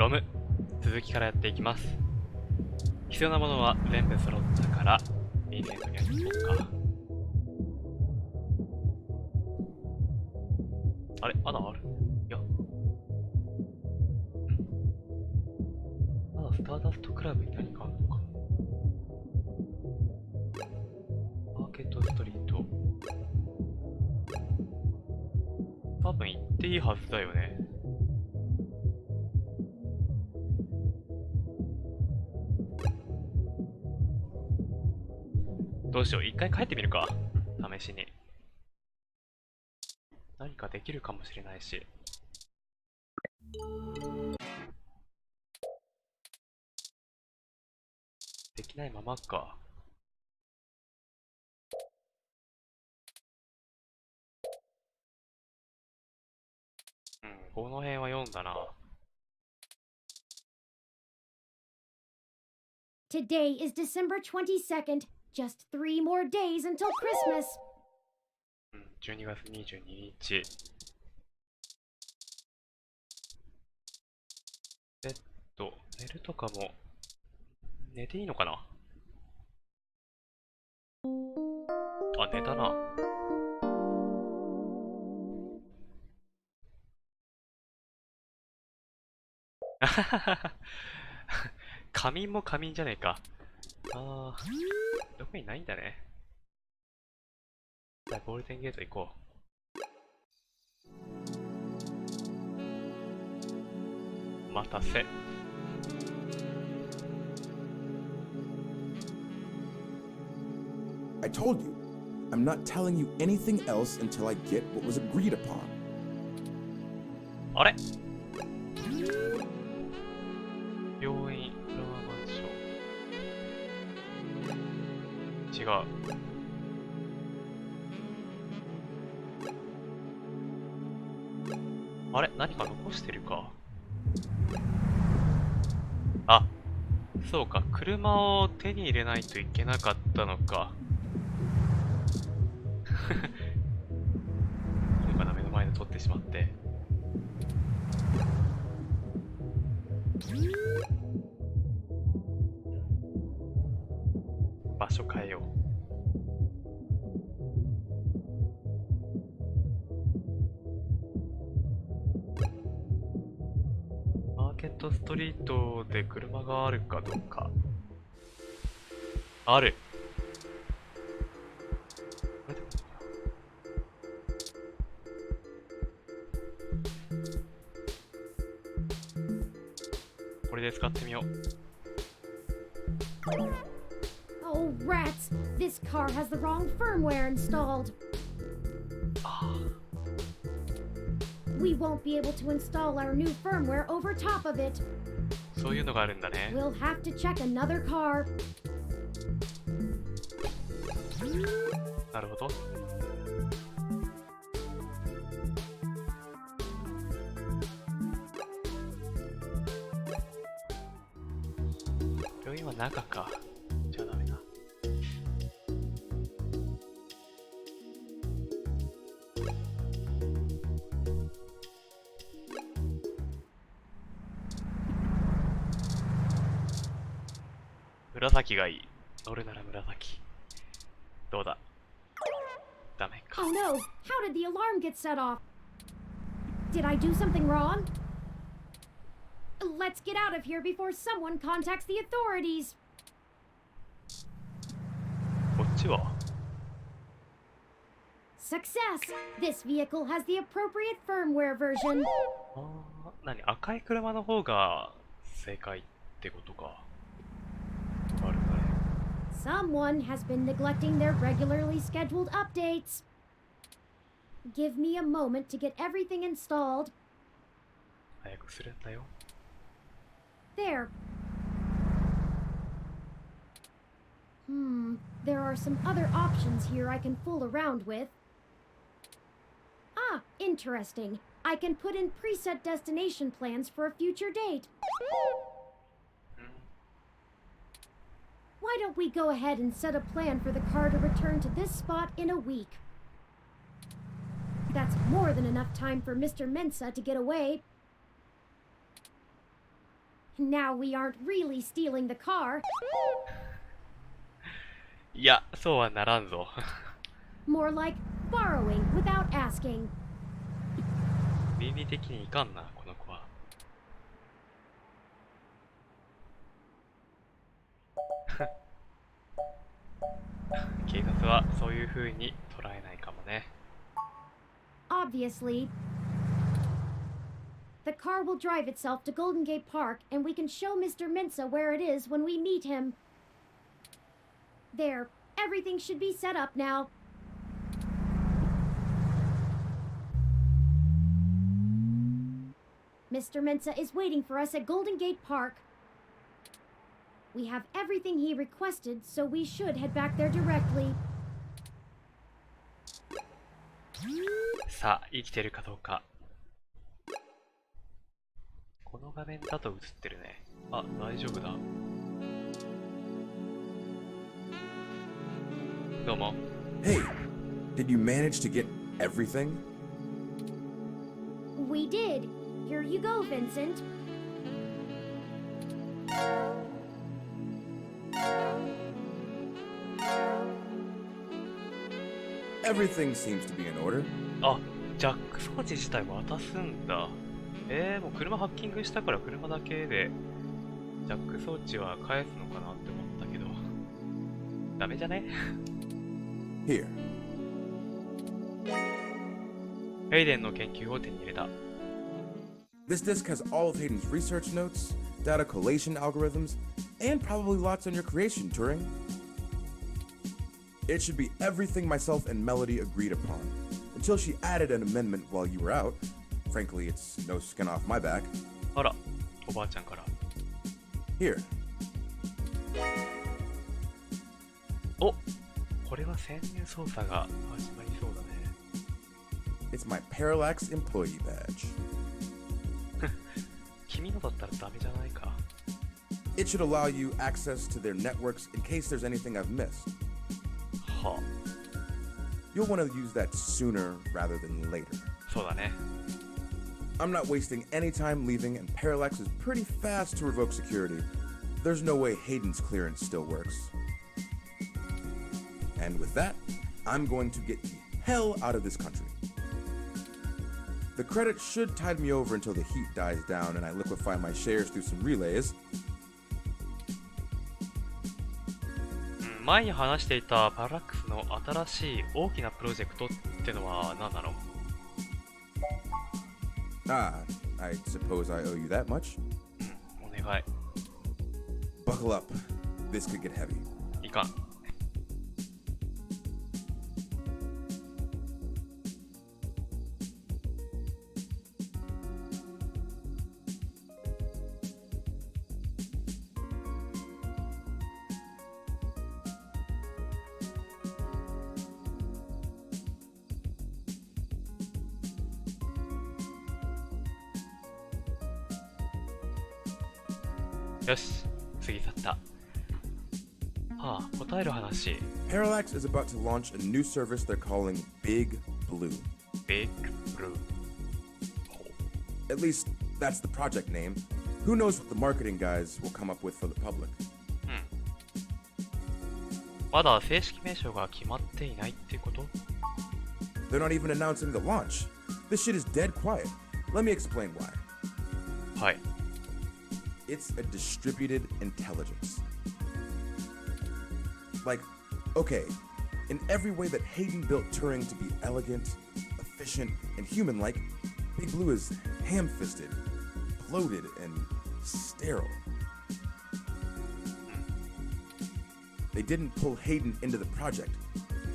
ロム、続きからやっていきます。必要なものは全部揃ったからインセントにやっていこうか。あれ、穴ある？いや、まだスターダストクラブに何かあるのか。マーケットストリート、多分行っていいはずだよね。どうしよう、一回帰ってみるか。試しに何かできるかもしれないし。できないままか。うん、この辺は読んだな。Today is December 22nd. Just 3 more days until Christmas. うん、12月22日。寝るとかも寝ていいのかな。あ、寝たな。仮眠も仮眠じゃねえか。あー、どこにないんだね。じゃあゴールデンゲート行こう。お待たせ。I told you, I'm not telling you anything else until I get what was agreed upon. あれ、病院、フラワーマンション。違う。あれ、何か残してるか。あ、そうか、車を手に入れないといけなかったのか。いいのかな、目の前で撮ってしまって。場所変えよう。マーケットストリートで車があるかどうか。ある。これで使ってみよう。Oh, rats! This car has the wrong firmware installed. We won't be able to install our new firmware over top of it. そういうのがあるんだね。We'll have to check another car. なるほど。病院は中か。じゃあダメだ。紫がいい。乗るなら紫。どうだ。ダメか。Oh no! How did the alarm get set off? Did I do something wrong? Let's get out of here before someone contacts the authorities. こっちは Success! This vehicle has the appropriate firmware version. 何、赤い車の方が正解ってことか。あるね。Someone has been neglecting their regularly scheduled updates. Give me a moment to get everything installed. 早くするんだよ。There. There are some other options here I can fool around with. Ah, interesting. I can put in preset destination plans for a future date. Why don't we go ahead and set a plan for the car to return to this spot in a week? That's more than enough time for Mr. Mensa to get away. Now we aren't really stealing the car, いや、そうはならんぞ。more like borrowing without asking. 倫理的にいかんな、この子は。警察はそういう風に捉えないかもね。Obviously, the car will drive itself to Golden Gate Park, and we can show Mr. Mensa where it is when we meet him. There, everything should be set up now. Mr. Mensa is waiting for us at Golden Gate Park. We have everything he requested, so we should head back there directly. さあ、生きてるかどうか。この画面だと映ってるね。あ、大丈夫だ。どうも。Hey, did you manage to get everything? We did. Here you go, Vincent. Everything seems to be in order. あ、ジャック装置自体渡すんだ。もう車ハッキングしたから車だけでジャック装置は返すのかなって思ったけど、ダメじゃね？ Here. ヘイデンの研究を手に入れた。This disk has all of Hayden's research notes, data collation algorithms, and probably lots on your creation, Turing. It should be everything myself and Melody agreed upon, until she added an amendment while you were out. Frankly, it's no skin off my back. あら、おばあちゃんから。Here. お、これは潜入捜査が始まりそうだね。It's my Parallax employee badge. 君のだったらダメじゃないか。It should allow you access to their networks in case there's anything I've missed. はあ、 You'll want to use that sooner rather than later. そうだね。I'm not wasting any time leaving, and Parallax is pretty fast to revoke security. There's no way Hayden's clearance still works. And with that, I'm going to get the hell out of this country. The credit should tide me over until the heat dies down and I liquefy my shares through some relays. 前に話していたパララックスの新しい大きなプロジェクトってのは何なの？ Ah, I suppose I owe you that much. お願い。Buckle up. This could get heavy. いかん。よし、過ぎ去った。はあ、答える話。Parallax is about to launch a new service they're calling Big Blue. Big Blue。At least, that's the project name. Who knows what the marketing guys will come up with for the public. まだ正式名称が決まっていないってこと？ They're not even announcing the launch. This shit is dead quiet. Let me explain why. はい。It's a distributed intelligence. Like, okay, in every way that Hayden built Turing to be elegant, efficient, and human-like, Big Blue is ham-fisted, bloated, and sterile. They didn't pull Hayden into the project.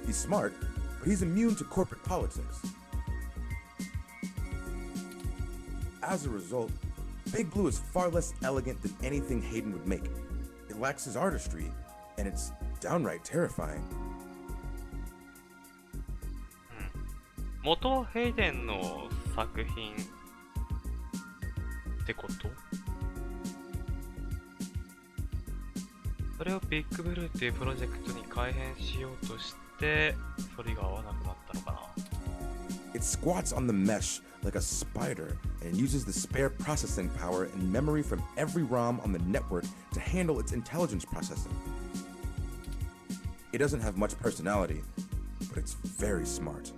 He's smart, but he's immune to corporate politics. As a result, Big Blue is far less elegant than anything Hayden would make. It lacks his artistry, and it's downright terrifying. 元ヘイデンの作品ってこと？それをビッグブルーっていうプロジェクトに改変しようとして、それが合わなくなったのかな？ It squats on the mesh like a spider and uses the spare processing power and memory from every ROM on the network to handle its intelligence processing. It doesn't have much personality, but it's very smart.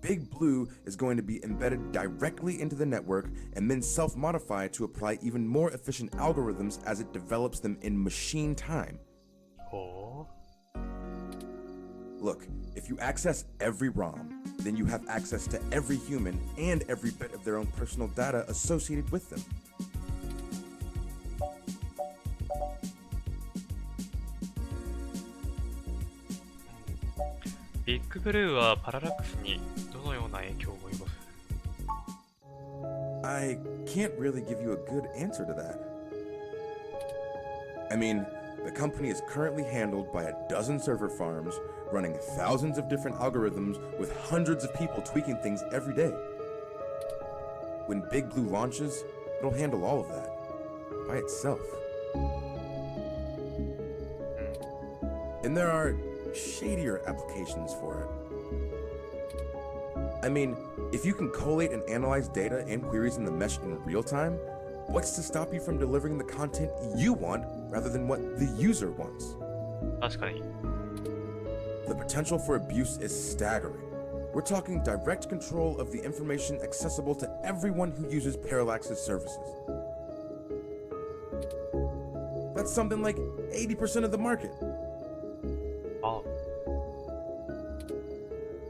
Big Blue is going to be embedded directly into the network and then self-modify to apply even more efficient algorithms as it develops them in machine time. Oh. Look, if you access every ROM, then you have access to every human and every bit of their own personal data associated with them. ビッグブルーはパララックスにどのような影響を及ぼす？ I can't really give you a good answer to that. I mean, the company is currently handled by a dozen server farms, running thousands of different algorithms with hundreds of people tweaking things every day. When Big Blue launches, it'll handle all of that by itself. And there are shadier applications for it. I mean, if you can collate and analyze data and queries in the mesh in real time, what's to stop you from delivering the content you want rather than what the user wants? 確かに。 The potential for abuse is staggering. We're talking direct control of the information accessible to everyone who uses Parallax's services. That's something like 80% of the market. あ、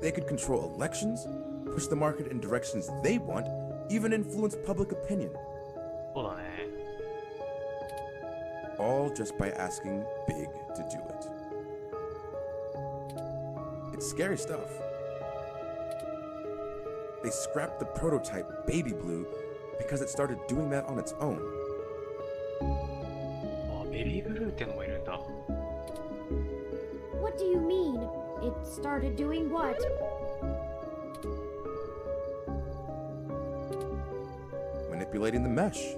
They could control elections, push the market in directions they want, even influence public opinion. そうだね。 All just by asking Big to do it. It's scary stuff. They scrapped the prototype Baby Blue because it started doing that on its own. あ、ベビーブルーってのもいるんだ。 What do you mean? It started doing what? Manipulating the mesh.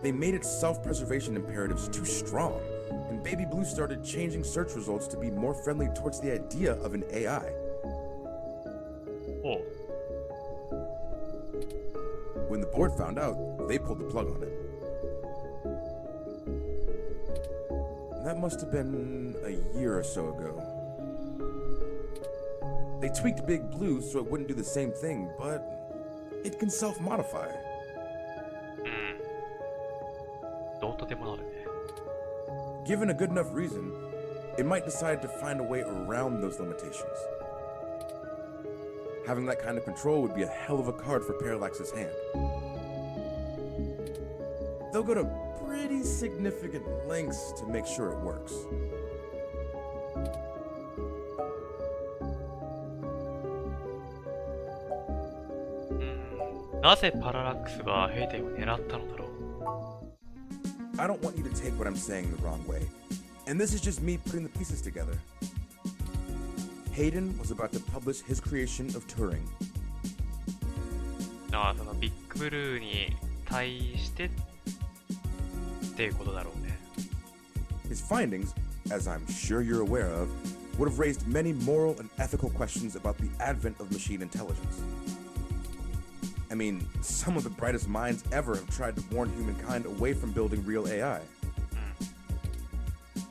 They made its self-preservation imperatives too strong, and Baby Blue started changing search results to be more friendly towards the idea of an AI. おう。 When the board found out, they pulled the plug on it. That must have been a year or so ago. They tweaked Big Blue so it wouldn't do the same thing, but it can self-modify. うん。どうとでもなるね。 Given a good enough reason, it might decide to find a way around those limitations. Having that kind of control would be a hell of a card for Parallax's hand. They'll go to pretty significant lengths to make sure it works. なぜパララックスがヘイデンを狙ったのだろう？ I don't want you to take what I'm saying the wrong way, and this is just me putting the pieces together. Hayden was about to publish his creation of Turing. ああ、そのビッグブルーに対してっていうことだろうね。 His findings, as I'm sure you're aware of, would have raised many moral and ethical questions about the advent of machine intelligence. I mean, some of the brightest minds ever have tried to warn humankind away from building real AI.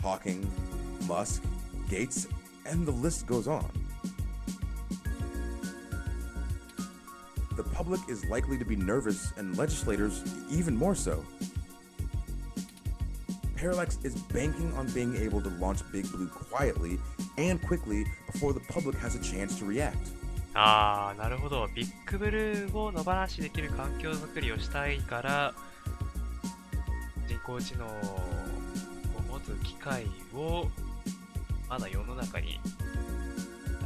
Hawking, Musk, Gates, and the list goes on. The public is likely to be nervous, and legislators even more so. Parallax is banking on being able to launch Big Blue quietly and quickly before the public has a chance to react. ああ、なるほど。ビッグブルーを野放しできる環境づくりをしたいから、人工知能を持つ機械をまだ世の中に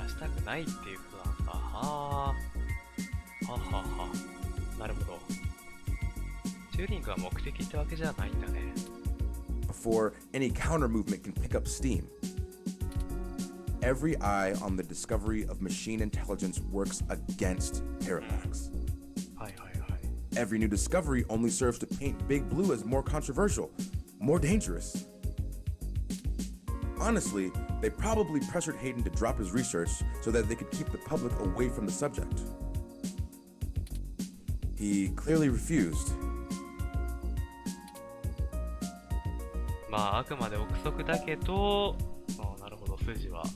出したくないっていうことなんだ。はあ。ははは。なるほど。チューリングは目的ってわけじゃないんだね。Before any counter movement can pick up steam. Every eye on the discovery of machine intelligence works against Parallax. はいはいはい。 Every new discovery only serves to paint Big Blue as more controversial, more dangerous. Honestly, they probably pressured Hayden to drop his research so that they could keep the public away from the subject. He clearly refused. まあ、あくまで憶測だけど、なるほど、筋は通っ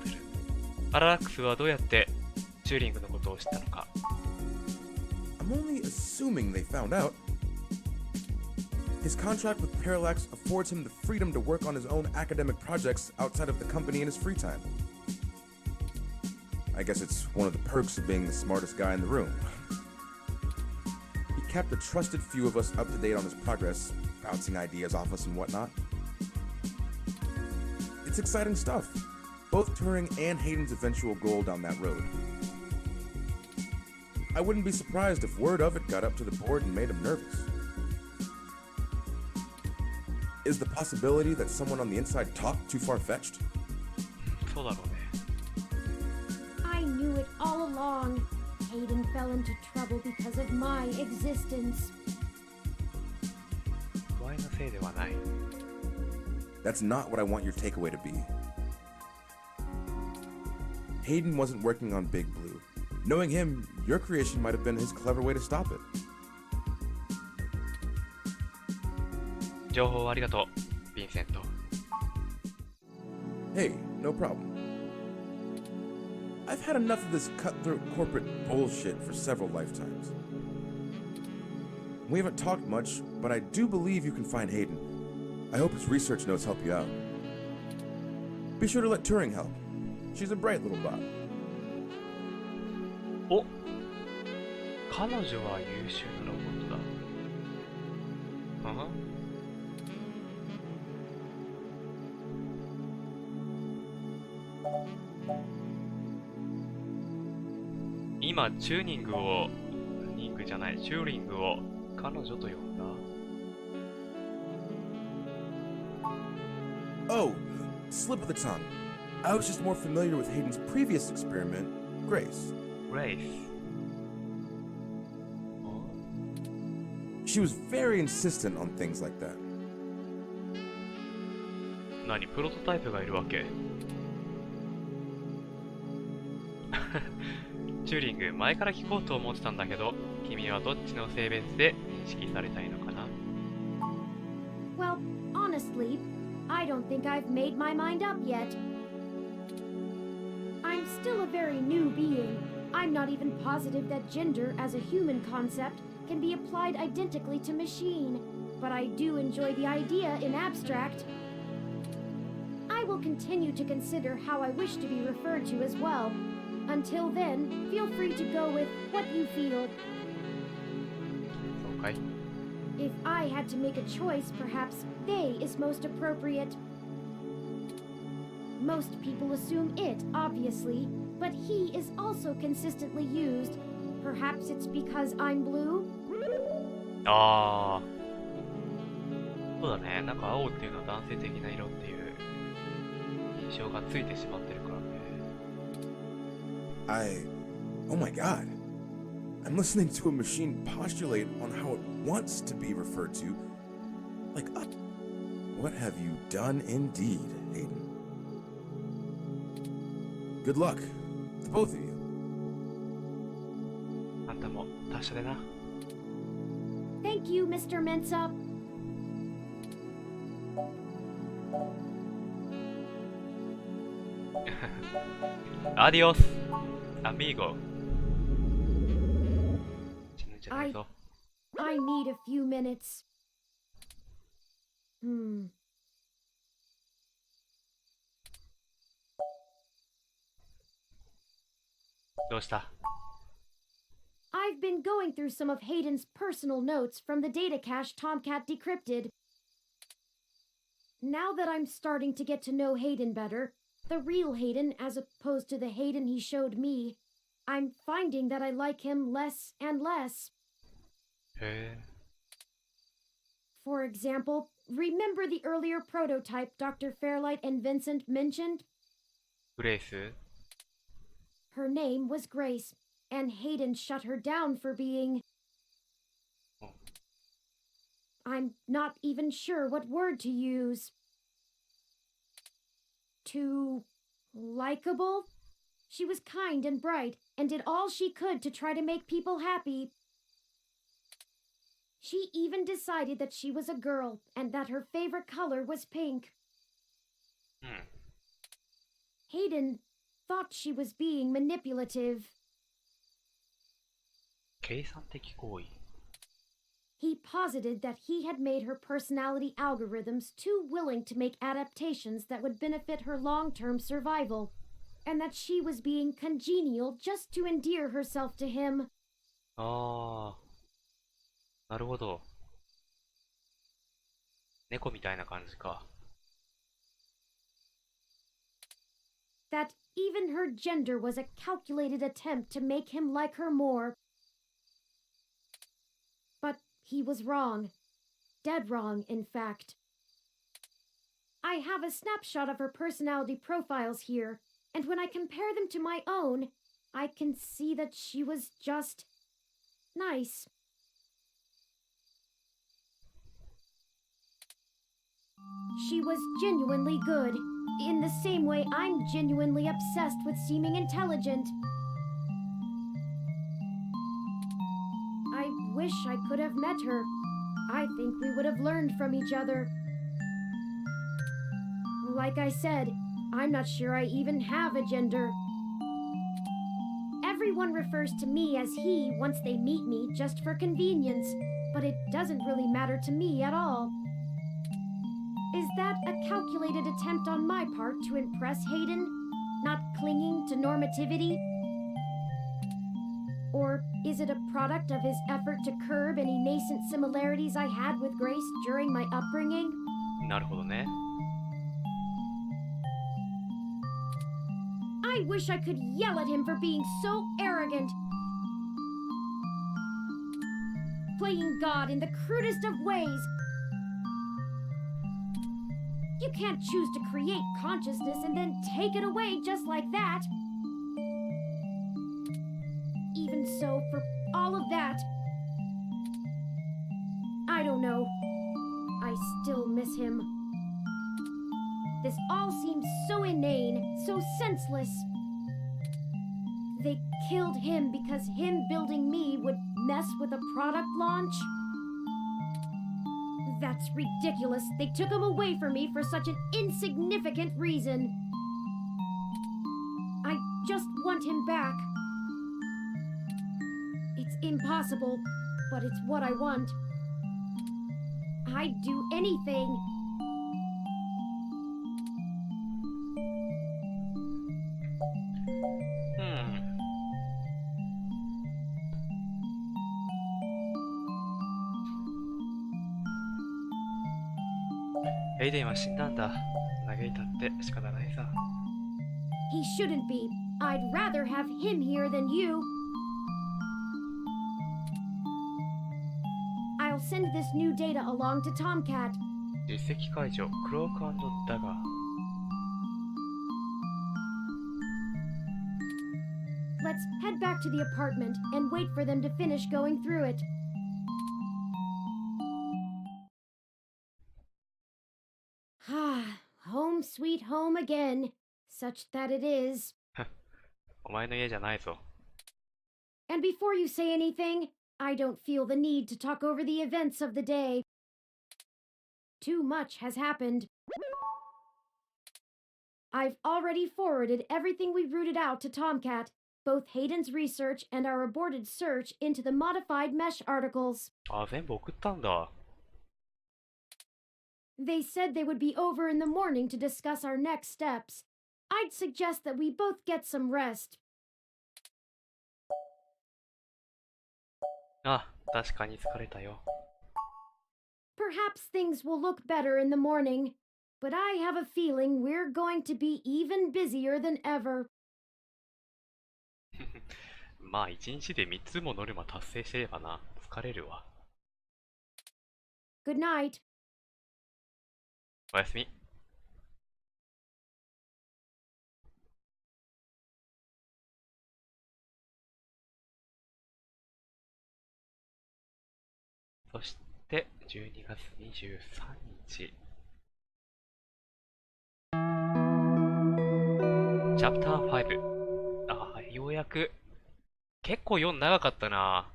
てる。パララックスはどうやってチューリングのことを知ったのか。I'm only assuming they found out. His contract with Parallax affords him the freedom to work on his own academic projects outside of the company in his free time. I guess it's one of the perks of being the smartest guy in the room. He kept a trusted few of us up to date on his progress, bouncing ideas off us and whatnot. It's exciting stuff, both Turing and Hayden's eventual goal down that road. I wouldn't be surprised if word of it got up to the board and made him nervous. Is the possibility that someone on the inside talked too far-fetched? そうだろうね。I knew it all along. Hayden fell into trouble because of my existence. お前のせいではない。That's not what I want your takeaway to be. Hayden wasn't working on Big Blue. Knowing him, your creation might have been his clever way to stop it. 情報ありがとう、ヴィンセント。Hey, no problem. I've had enough of this cutthroat corporate bullshit for several lifetimes. We haven't talked much, but I do believe you can find Hayden. I hope his research notes help you out. Be sure to let Turing help. She's a bright little bot. お、彼女は優秀なロボットだ。はは今、チューニングを、チューリングを彼女と呼んだ。Oh, slip of the tongue. I was just more familiar with Hayden's previous experiment, Grace. グレイス。She was very insistent on things like that. 何、プロトタイプがいるわけ？チューリング、前から聞こうと思ってたんだけど、君はどっちの性別で認識されたいのかな？ Well, honestly, I don't think I've made my mind up yet. I'm still a very new being. I'm not even positive that gender as a human concept can be applied identically to machine, but I do enjoy the idea in abstract. I will continue to consider how I wish to be referred to as well. Until then, feel free to go with what you feel. そうかい。 If I had to make a choice, perhaps they is most appropriate. Most people assume it, obviously, but he is also consistently used. Perhaps it's because I'm blue? ああ。そうだね。なんか青っていうのは男性的な色っていう印象がついてしまってるからね。Oh my god. I'm listening to a machine postulate on how it wants to be referred to. Like, what have you done indeed, Hayden? Good luck, to both of you. あんたも達者でな。Thank you, Mr. Mensa. Adios, amigo. 死ぬんじゃないぞ。I need a few minutes. どうした？ I've been going through some of Hayden's personal notes from the data cache Tomcat decrypted. Now that I'm starting to get to know Hayden better, the real Hayden as opposed to the Hayden he showed me, I'm finding that I like him less and less. へえ。 For example, remember the earlier prototype Dr. Fairlight and Vincent mentioned? グレイス？ Her name was Grace, and Hayden shut her down for being... I'm not even sure what word to use. too likable. She was kind and bright and did all she could to try to make people happy. She even decided that she was a girl and that her favorite color was pink. Hayden thought she was being manipulative. 計算的行為。 He posited that he had made her personality algorithms too willing to make adaptations that would benefit her long-term survival, and that she was being congenial just to endear herself to him. ああ、なるほど。猫みたいな感じか。That even her gender was a calculated attempt to make him like her more. But he was wrong. Dead wrong, in fact. I have a snapshot of her personality profiles here, and when I compare them to my own, I can see that she was just nice. She was genuinely good, in the same way I'm genuinely obsessed with seeming intelligent. I wish I could have met her. I think we would have learned from each other. Like I said, I'm not sure I even have a gender. Everyone refers to me as he once they meet me just for convenience, but it doesn't really matter to me at all. Is that a calculated attempt on my part to impress Hayden? Not clinging to normativity? Or is it a product of his effort to curb any nascent similarities I had with Grace during my upbringing? なるほどね。 I wish I could yell at him for being so arrogant. Playing God in the crudest of ways. You can't choose to create consciousness and then take it away just like that. Even so, for all of that, I don't know. I still miss him. This all seems so inane, so senseless. They killed him because him building me would mess with a product launch? That's ridiculous. They took him away from me for such an insignificant reason. I just want him back. It's impossible, but it's what I want. I'd do anything.エイデンは死んだんだ。嘆いたって仕方ないさ。 He shouldn't be. I'd rather have him here than you. I'll send this new data along to Tomcat. 実績解除、クローク&ダガー。 Let's head back to the apartment and wait for them to finish going through it. Home sweet home again, such that it is. お前の家じゃないぞ。 And before you say anything, I don't feel the need to talk over the events of the day. Too much has happened. I've already forwarded everything we rooted out to Tomcat, both Hayden's research and our aborted search into the modified mesh articles. あ、全部送ったんだ。 They said they would be over in the morning to discuss our next steps. I'd suggest that we both get some rest. あ、確かに疲れたよ。 Perhaps things will look better in the morning, but I have a feeling we're going to be even busier than ever. まあ一日で3つもノルマ達成してればな。疲れるわ。 Good night. おやすみ。そして12月23日。チャプター5。ああ、ようやく。結構4長かったな。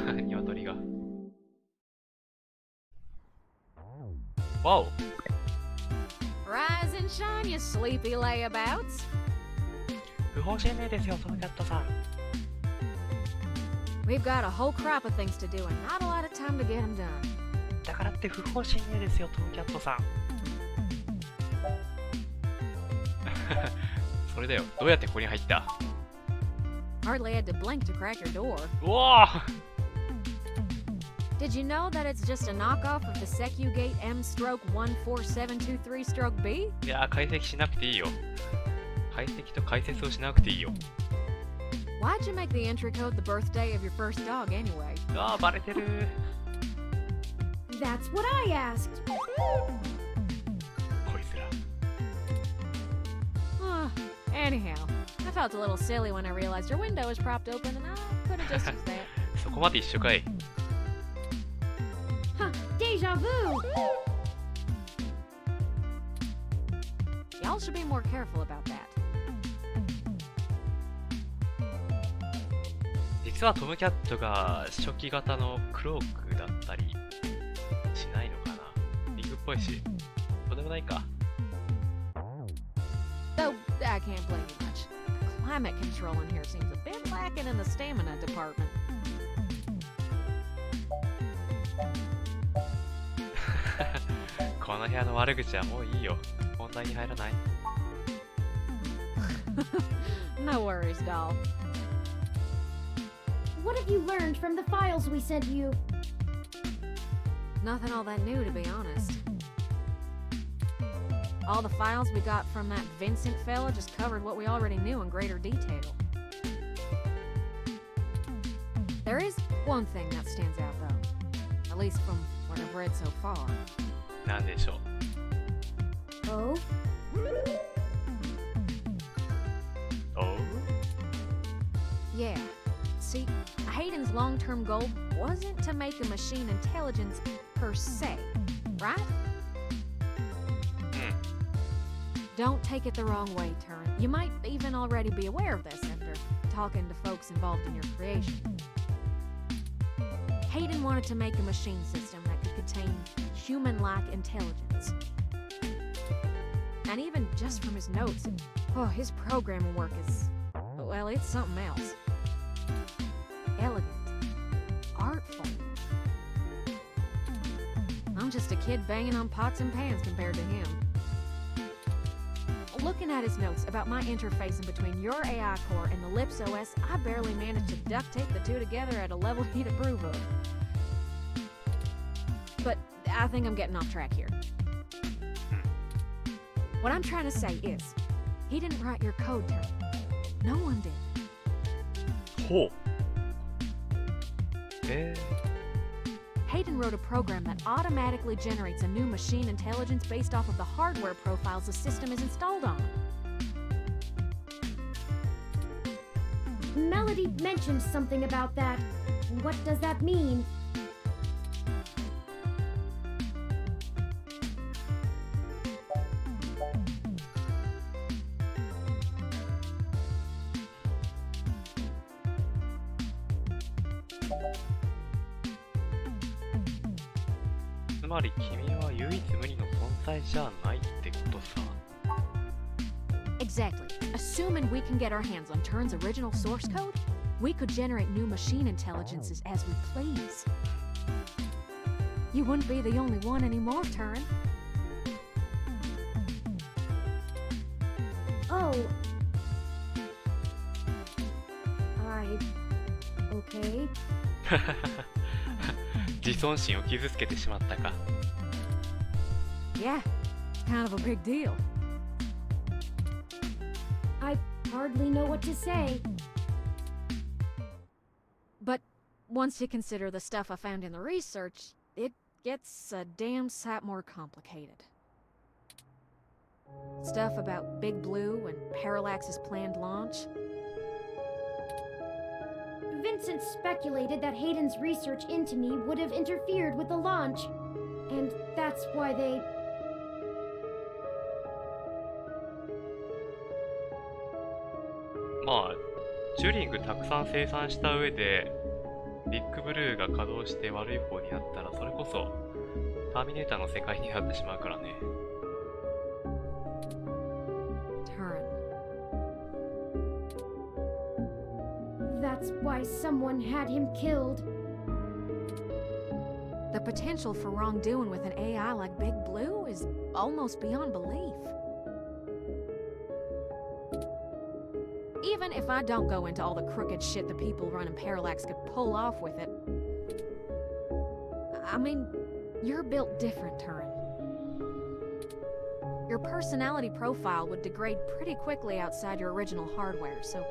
鶏が。わお。Rise and shine, you sleepy layabouts. 不法侵入ですよ、トムキャットさん。We've got a whole crop of things to do and not a lot of time to get them done. だからって不法侵入ですよ、トムキャットさん。それだよ、どうやってここに入った？ Hardly had to blink to crack your door. うわ Did you know that it's just a knockoff of the Secugate M/14723-B? いやー、解析しなくていいよ。解析と解説をしなくていいよ。Why'd you make the entry code the birthday of your first dog anyway? あー、バレてる。That's what I asked. こいつら。Anyhow, I felt a little silly when I realized your window was propped open and I could have just used that. そこまで一緒かい。Huh, deja vu! Y'all should be more careful about that. 実はトムキャットが初期型のクロークだったりしないのかな。リングっぽいし。とんでもないか。Though, I can't blame you much. The climate control in here seems a bit lacking in the stamina department. この部屋の悪口はもういいよ。本題に入らない？ No worries, doll. What have you learned from the files we sent you? Nothing all that new, to be honest. All the files we got from that Vincent fella just covered what we already knew in greater detail. There is one thing that stands out, though. At least from what I've read so far. なんでしょう。 Oh? おう？ Yeah. See, Hayden's long-term goal wasn't to make a machine intelligence per se, right? Don't take it the wrong way, Turin. You might even already be aware of this after talking to folks involved in your creation. Hayden wanted to make a machine system that could contain human-like intelligence. And even just from his notes, his programming work is, well, it's something else. Elegant. Artful. I'm just a kid banging on pots and pans compared to him. Looking at his notes about my interfacing between your AI core and the Lips OS, I barely managed to duct tape the two together at a level he'd approve of. But I think I'm getting off track here. What I'm trying to say is, he didn't write your code, Turn. No one did. ほう。Hayden wrote a program that automatically generates a new machine intelligence based off of the hardware profiles the system is installed on. Melody mentioned something about that. What does that mean? .つまり君は唯一無二の存在じゃないってことさ。 Exactly. Assuming we can get our hands on Turn's original source code, we could generate new machine intelligences as we please. You wouldn't be the only one anymore, Turn. Oh. Okay. 自尊心を傷つけてしまったか。 Yeah, kind of a big deal. I hardly know what to say. But once you consider the stuff I found in the research, it gets a damn sight more complicated. Stuff about Big Blue and Parallax's planned launch. Vincent speculated that Hayden's research into me would have interfered with the launch. And that's why they... まあ、チューリングたくさん生産した上で、ビッグブルーが稼働して悪い方になったら、それこそ、ターミネーターの世界になってしまうからね。Turn. That's why someone had him killed. The potential for wrongdoing with an AI like Big Blue is almost beyond belief. Even if I don't go into all the crooked shit the people running Parallax could pull off with it. I mean, you're built different, Turin. Your personality profile would degrade pretty quickly outside your original hardware, so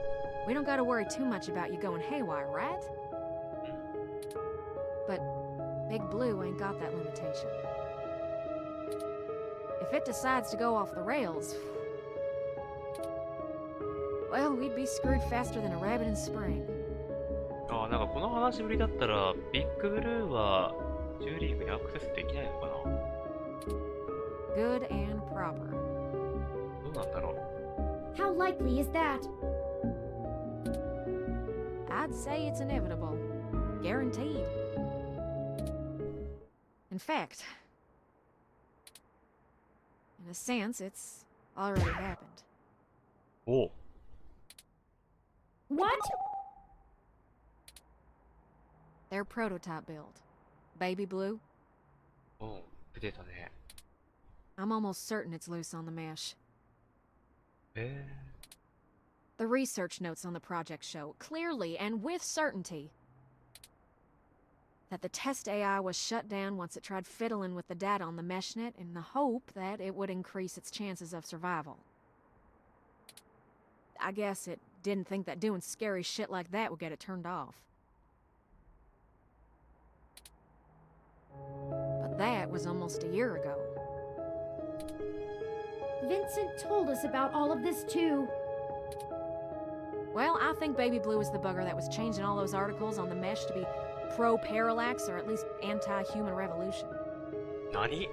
we don't gotta worry too much about you going haywire, right? But Big Blue ain't got that limitation. If it decides to go off the rails, well, we'd be screwed faster than a rabbit in spring. ああ、なんかこの話ぶりだったら、ビッグブルーはチューリングにアクセスできないのかな。 Good and proper. どうなんだろう。 How likely is that? I'd say it's inevitable. Guaranteed. In fact, in a sense, it's already happened. おう。 What? Their prototype build. Baby Blue. おう、出てたね。 I'm almost certain it's loose on the mesh. え The research notes on the project show, clearly and with certainty, that the test AI was shut down once it tried fiddling with the data on the meshnet in the hope that it would increase its chances of survival. I guess it didn't think that doing scary shit like that would get it turned off. But that was almost a year ago. Vincent told us about all of this too. Well, I think Baby Blue is the bugger that was changing all those articles on the mesh to be pro-parallax or at least anti-human revolution. 何？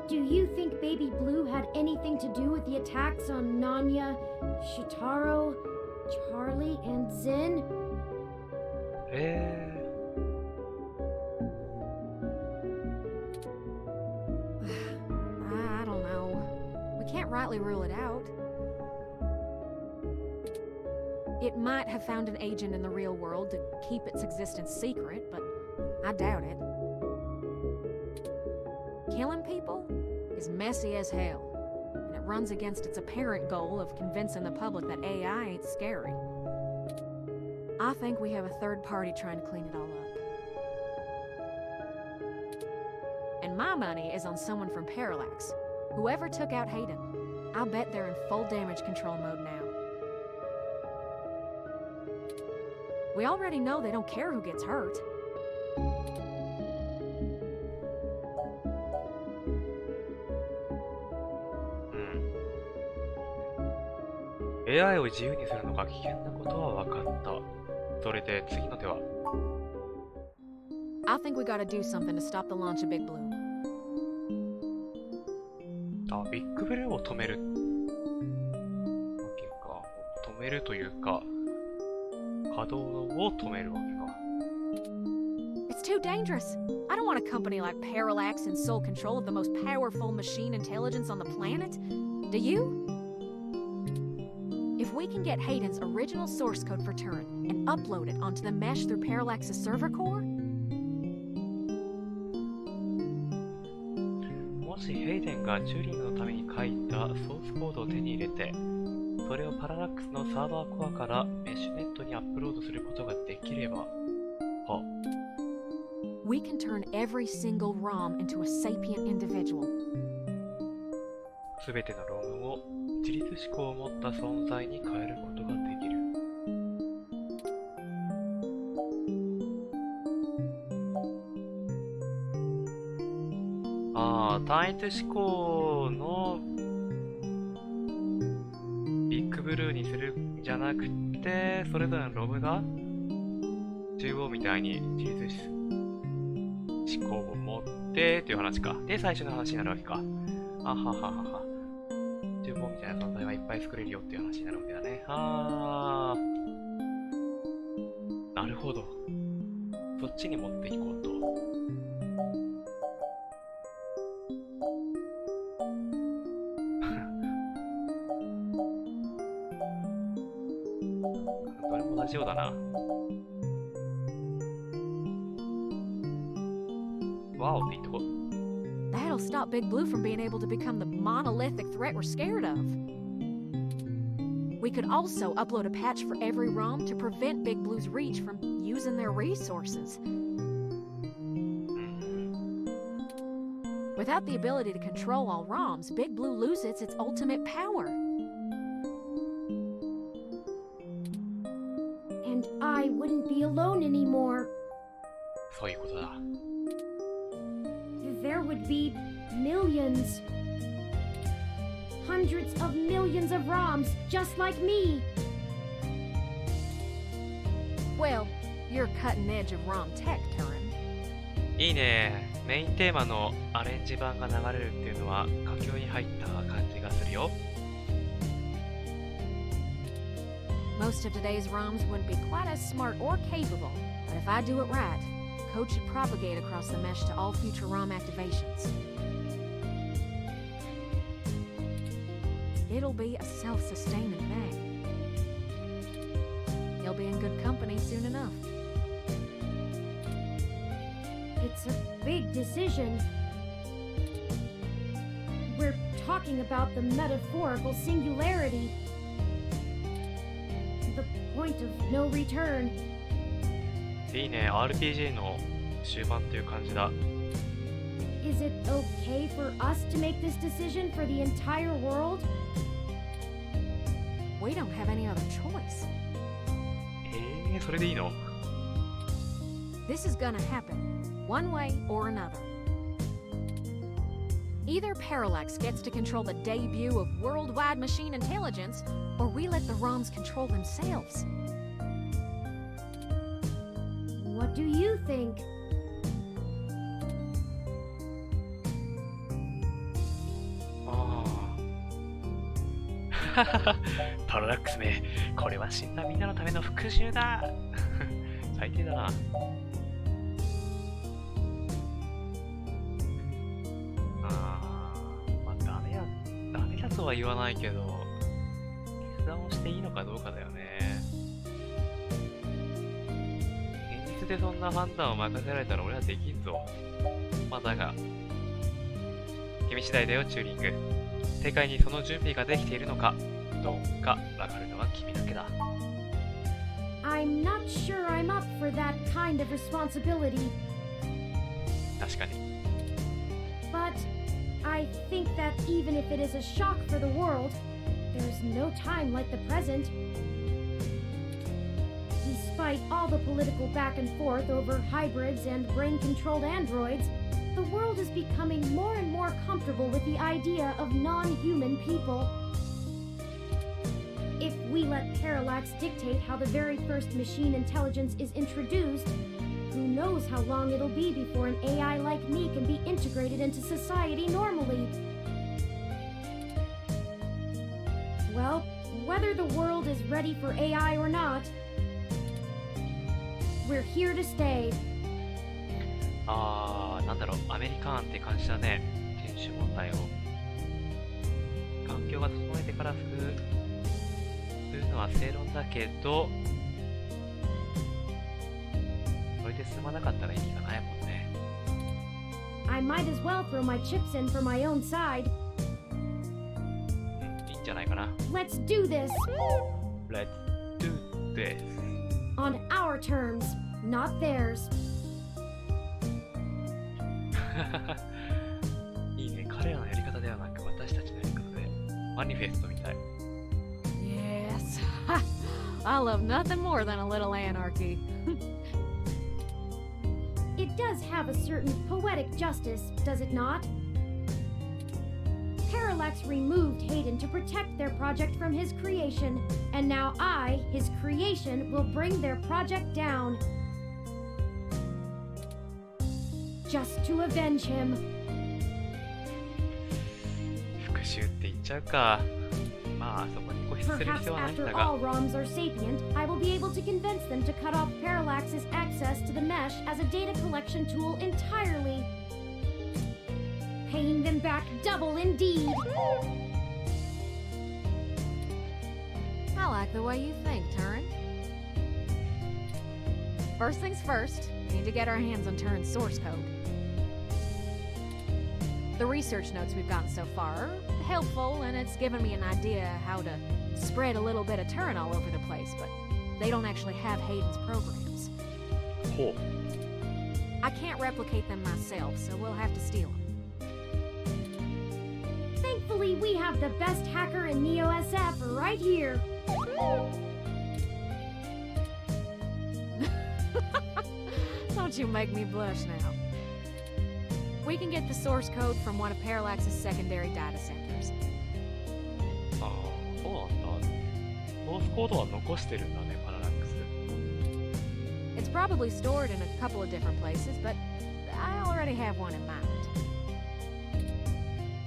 Do you think Baby Blue had anything to do with the attacks on Nanya, Shitaro, Charlie, and Zen? I don't know. We can't rightly rule it out. It might have found an agent in the real world to keep its existence secret, but I doubt it. Killing people is messy as hell, and it runs against its apparent goal of convincing the public that AI ain't scary. I think we have a third party trying to clean it all up. And my money is on someone from Parallax. Whoever took out Hayden, I'll bet they're in full damage control mode now. We already know they don't care who gets hurt. AI を自由にするのが危険なことは分かった。それで次の手は I think we gotta do something to stop the launch of Big Blue. あ、ビッグブルーを止める。わけか。止めるというか、稼働を止めるわけか。It's too dangerous. I don't want a company like Parallax in sole control of the most powerful machine intelligence on the planet. Do you? If we can get Hayden's original source code for Turin and upload it onto the mesh through Parallax's server core, もしヘイデンがチューリングのために書いたソースコードを手に入れて、それをパララックスのサーバーコアからメッシュネットにアップロードすることができれば、we can turn every single ROM into a sapient individual. すべてのロムを自立思考を持った存在に変えることができる。ああ、単一思考のビッグブルーにするんじゃなくて、それぞれのロムが中央みたいに自立思考を持ってっていう話か。で、最初の話になるわけか。はははは。厨房みたいな存在はいっぱい作れるよっていう話になるわけだね。なるほど。そっちに持っていこうと。どれも同じようだな。ワオって言っとこう。That'll stop Big Blue from being able to become the monolithic threat we're scared of. We could also upload a patch for every ROM to prevent Big Blue's reach from using their resources. Without the ability to control all ROMs, Big Blue loses its ultimate power. And I wouldn't be alone anymore. そういうことだ。There would be millions. Hundreds of millions of ROMs just like me. Well, you're cutting edge of ROM tech, Turin. いいね。メインテーマのアレンジ版が流れるっていうのは佳境に入った感じがするよ。Most of today's ROMs wouldn't be quite as smart or capable, but if I do it right, code should propagate across the mesh to all future ROM activations. It'll be a self-sustaining thing. You'll be in good company soon enough. It's a big decision. We're talking about the metaphorical singularity. The point of no return. いいね。RPG の終盤っていう感じだ。Is it okay for us to make this decision for the entire world? We don't have any other choice. それでいいの？ This is gonna happen, one way or another. Either Parallax gets to control the debut of worldwide machine intelligence, or we let the ROMs control themselves. What do you think? パラダックスめ、これは死んだみんなのための復讐だ。最低だな。まあダメだとは言わないけど、決断をしていいのかどうかだよね。現実でそんな判断を任せられたら俺はできんぞ。まあだが、君次第だよ、チューリング。世界にその準備ができているのかどうかわかるのは君だけだ。I'm not sure I'm up for that kind of responsibility. 確かに。But I think that even if it is a shock for the world, there's no time like the present. Despite all the political back and forth over hybrids and brain-controlled androids, the world is becoming more and more comfortable with the idea of non-human people. If we let Parallax dictate how the very first machine intelligence is introduced, who knows how long it'll be before an AI like me can be integrated into society normally. Well, whether the world is ready for AI or not, we're here to stay. なんだろう、アメリカンって感じだね。人種問題を。環境が整えてからするのは正論だけど、それで済まなかったら意味がないもんね。I might as well throw my chips in for my own side. いいんじゃないかな。Let's do this! Let's do this. On our terms, not theirs. いいね、彼らのやり方ではなく私たちのやり方でマニフェストみたい。Yes. I love nothing more than a little anarchy. It does have a certain poetic justice, does it not? Parallax removed Hayden to protect their project from his creation, and now I, his creation, will bring their project down. Just to avenge him. 習って言っちゃうか。まあそこに固執する Perhaps 必要はないん after だが。 all ROMs are sapient, I will be able to convince them to cut off Parallax's access to the mesh as a data collection tool entirely. Paying them back double indeed. I like the way you think, Turin. First things first, we need to get our hands on Turin's source code. The research notes we've gotten so far are helpful, and it's given me an idea how to spread a little bit of Turin all over the place, but they don't actually have Hayden's programs. ほう。 I can't replicate them myself, so we'll have to steal them. Thankfully, we have the best hacker in Neo SF right here. Don't you make me blush now. We can get the source code from one of Parallax's secondary data centers. ああ、そうなんだ。ソースコードは残してるんだね、パララックス。 It's probably stored in a couple of different places, but I already have one in mind.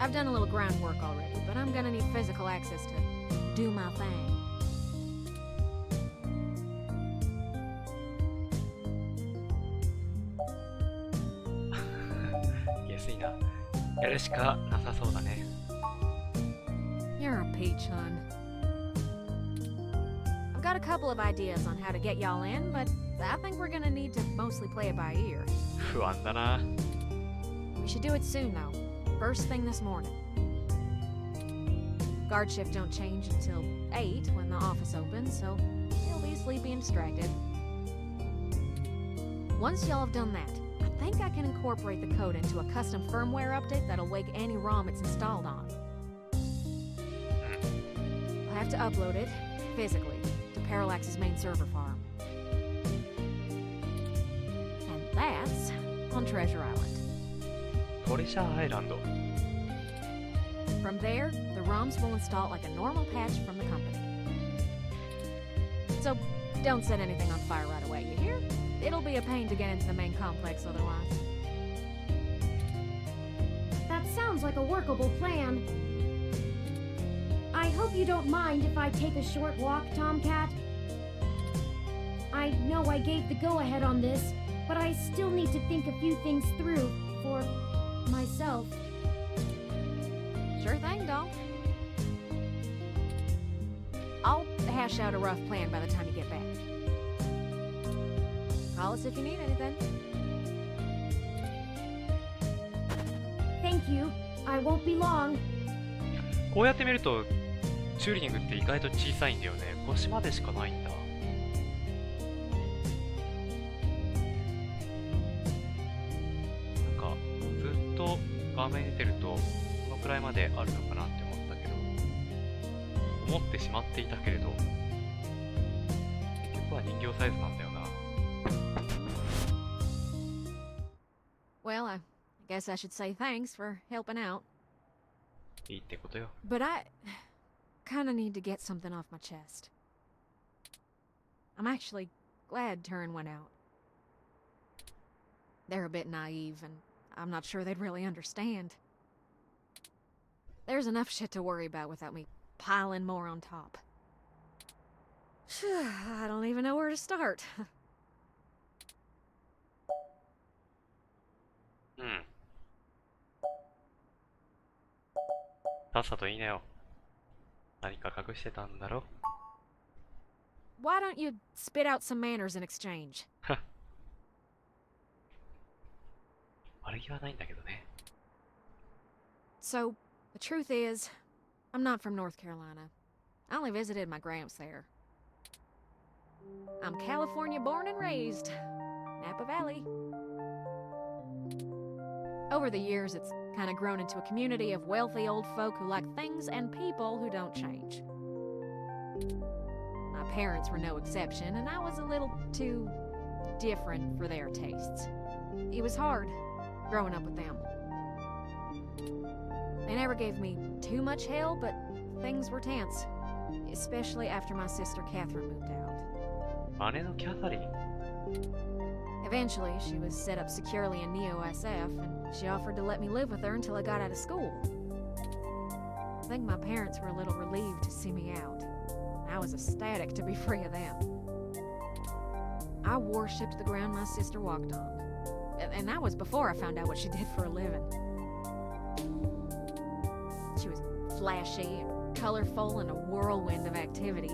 I've done a little groundwork already, but I'm gonna need physical access to do my thing. 安いな。やるしかなさそうだね。 You're a peach, hun. I've got a couple of ideas on how to get y'all in, but I think we're gonna need to mostly play it by ear. 不安だな。 We should do it soon, though. First thing this morning. Guard shift don't change until 8 when the office opens, so they'll be sleepy and distracted. Once y'all have done that, I think I can incorporate the code into a custom firmware update that'll wake any ROM it's installed on. I'll have to upload it, physically, to Parallax's main server farm. And that's on Treasure Island. トレジャーアイランド。 From there, the ROMs will install like a normal patch from the company. So, don't set anything on fire right away, you hear? It'll be a pain to get into the main complex otherwise. That sounds like a workable plan. I hope you don't mind if I take a short walk, Tomcat. I know I gave the go-ahead on this, but I still need to think a few things through for myself. Sure thing, doll. I'll hash out a rough plan by the time you get back. Call us if you need anything. Thank you. I won't be long. こうやって見ると、チューリングって意外と小さいんだよね。腰までしかないんだ。なんか、ずっと画面出てると、このくらいまであるのかなって思ったけど、思ってしまっていたけれど、結局は人形サイズなんだよな。Well, I guess I should say thanks for helping out. いいってことよ。 But I kinda need to get something off my chest. I'm actually glad Turin went out. They're a bit naive, and I'm not sure they'd really understand. There's enough shit to worry about without me piling more on top. I don't even know where to start. うん。さっさといいなよ。何か隠してたんだろ。 Why don't you spit out some manners in exchange? 悪気はないんだけどね。 So, the truth is, I'm not from North Carolina. I only visited my gramps there. I'm California born and raised. Napa Valley. Over the years, it's kind of grown into a community of wealthy old folk who like things and people who don't change. My parents were no exception, and I was a little too different for their tastes. It was hard growing up with them. They never gave me too much hell, but things were tense, especially after my sister Catherine moved out. 姉のキャサリン。 Eventually, she was set up securely in Neo SF, and she offered to let me live with her until I got out of school. think my parents were a little relieved to see me out. I was ecstatic to be free of them. I worshipped the ground my sister walked on. And that was before I found out what she did for a living. She was flashy and colorful and a whirlwind of activity.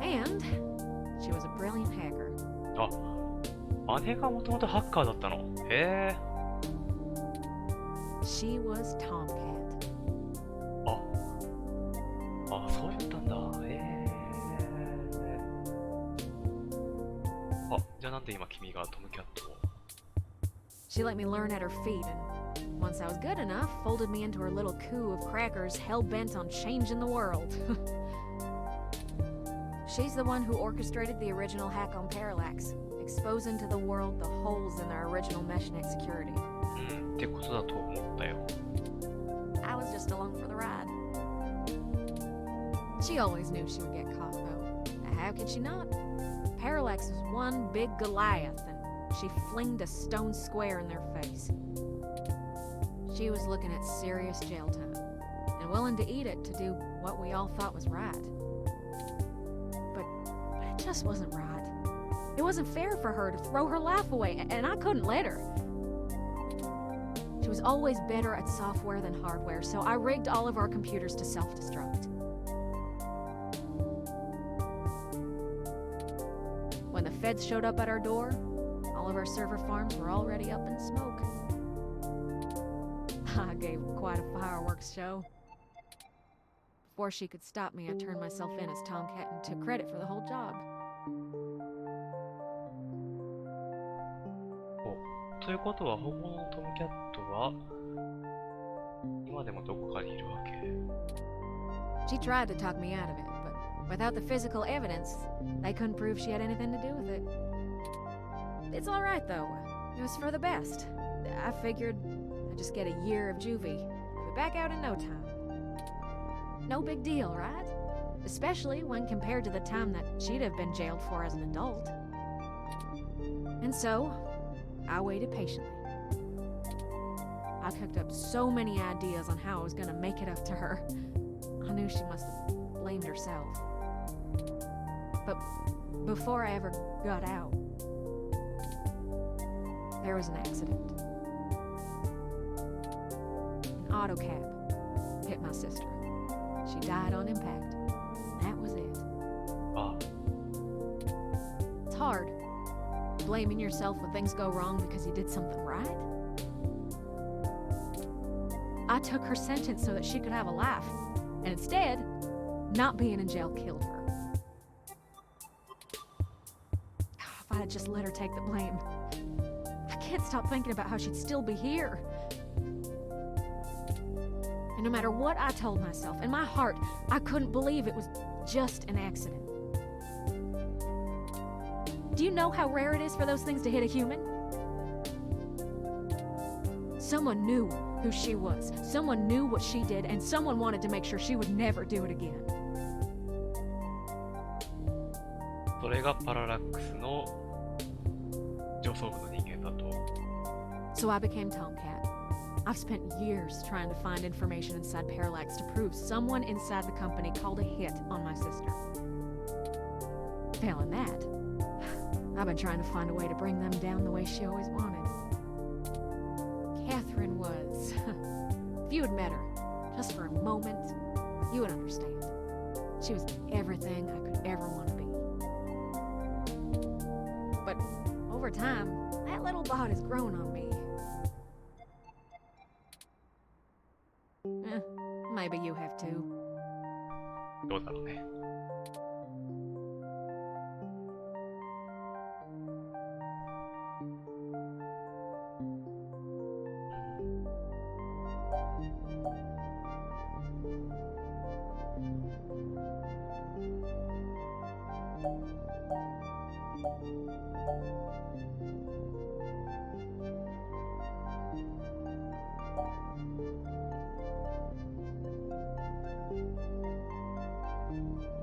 And she was a brilliant hacker. あ、姉がもともとハッカーだったの。へえ。She was Tomcat. あ、そうだったんだ。へえ。あ、じゃあなんで今君がトムキャットを。She let me learn at her feet, and once I was good enough, folded me into her little coup of crackers hell-bent on changing the world. She's the one who orchestrated the original hack on Parallax, exposing to the world the holes in their original meshnet security. ってことだと思ったよ。I was just along for the ride. She always knew she would get caught, though. How could she not? Parallax was one big Goliath, and she flinged a stone square in their face. She was looking at serious jail time, and willing to eat it to do what we all thought was right. But it just wasn't right. It wasn't fair for her to throw her life away, and I couldn't let her. She was always better at software than hardware, so I rigged all of our computers to self-destruct. When the feds showed up at our door, all of our server farms were already up in smoke. I gave quite a fireworks show. Before she could stop me, I turned myself in as Tomcat and took credit for the whole job. ということは本物のトムキャットは今でもどこかにいるわけ。She tried to talk me out of it, but without the physical evidence, they couldn't prove she had anything to do with it. It's all right, though. It was for the best. I figured I'd just get a year of juvie. I'll be back out in no time. No big deal, right? Especially when compared to the time that she'd have been jailed for as an adult. And so, I waited patiently. I cooked up so many ideas on how I was gonna make it up to her. I knew she must have blamed herself. But before I ever got out, there was an accident. An auto cab hit my sister. She died on impact. That was it. Ah. It's hard, blaming yourself when things go wrong because you did something right. I took her sentence so that she could have a life, and instead, not being in jail killed her. If I had just let her take the blame. I can't stop thinking about how she'd still be here. And no matter what I told myself, in my heart, I couldn't believe it was just an accident. Do you know how rare it is for those things to hit a human? Someone knew who she was. Someone knew what she did, and someone wanted to make sure she would never do it again. それがパララックスの上層部の人間だと。So I became Tomcat. I've spent years trying to find information inside Parallax to prove someone inside the company called a hit on my sister. Failing that, I've been trying to find a way to bring them down the way she always wanted. Catherine was... If you had met her, just for a moment, you would understand. She was everything I could ever want to be. But over time, that little bot has grown on me. Maybe you have too. どうだろうね。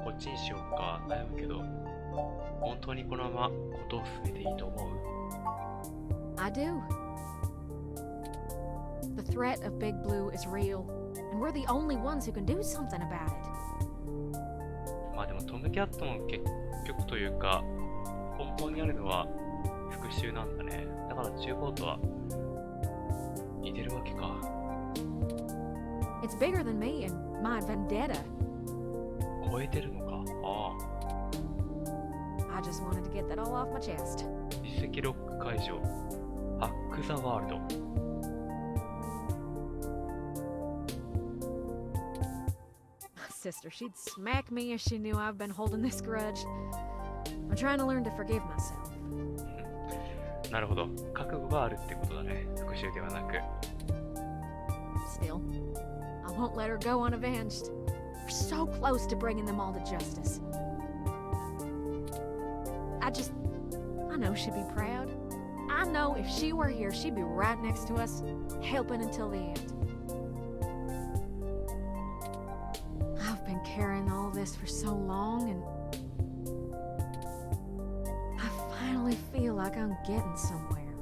こっちにしようか悩むけど、本当にこのままことを進めていいと思う？ I do. The threat of Big Blue is real, And we're the only ones who can do something about it. まあでもトムキャットの結局というか、根本にあるのは復讐なんだね。だから中高とは似てるわけか。It's bigger than me and my vendetta. 超えてるのか。ああ。 I just wanted to get that all off my chest. 実績ロック解除。ハック・ザ・ワールド。My sister, she'd smack me if she knew I've been holding this grudge. I'm trying to learn to forgive myself. なるほど。覚悟があるってことだね。復讐ではなく。Still, I won't let her go unavenged. We're so close to bringing them all to justice. I know she'd be proud. I know if she were here, she'd be right next to us, helping until the end. I've been carrying all this for so long, and I finally feel like I'm getting somewhere.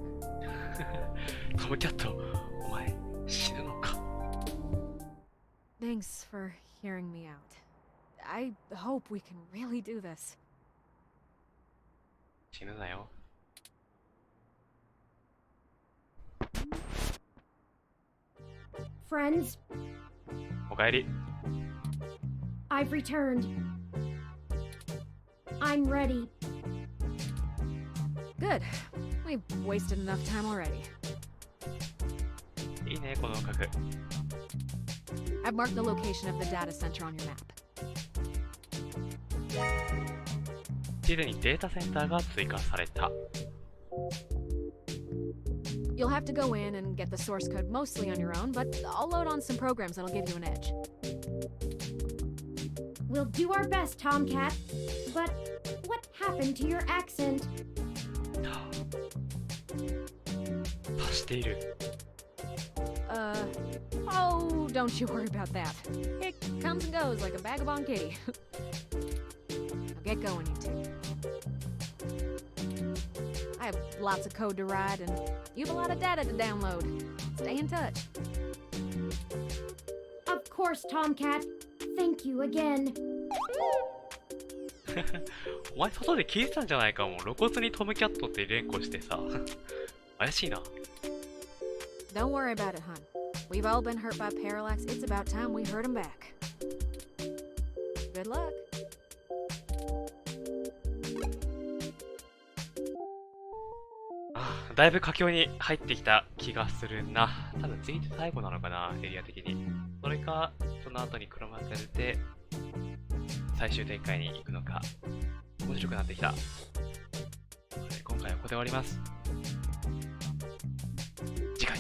トムキャット、お前死ぬのか。 Thanks for hearing me out. I hope we can really do this. 死ぬなよ。Friends, おかえり。 I've returned. I'm ready. Good. We've wasted enough time already. いいね、この角。 I've marked the location of the data center on your map. 地図にデータセンターが追加された。 You'll have to go in and get the source code mostly on your own, but I'll load on some programs that'll give you an edge. We'll do our best, Tomcat. But what happened to your accent? 足している。 Oh, don't you worry about that. It comes and goes like a vagabond kitty. Now get going, you two. I have lots of code to write, and you have a lot of data to download. Stay in touch. Of course, Tomcat. Thank you again. お前外で聞いてたんじゃないかも。露骨にトムキャットって連呼してさ。怪しいな。 Don't worry about it, hon. We've all been hurt by Parallax. It's about time we hurt him back. Good luck. ああ、だいぶ佳境に入ってきた気がするな。多分次って最後なのかな、エリア的に。それか、その後に黒幕が出て、最終展開に行くのか。面白くなってきた。今回はここで終わります。次回。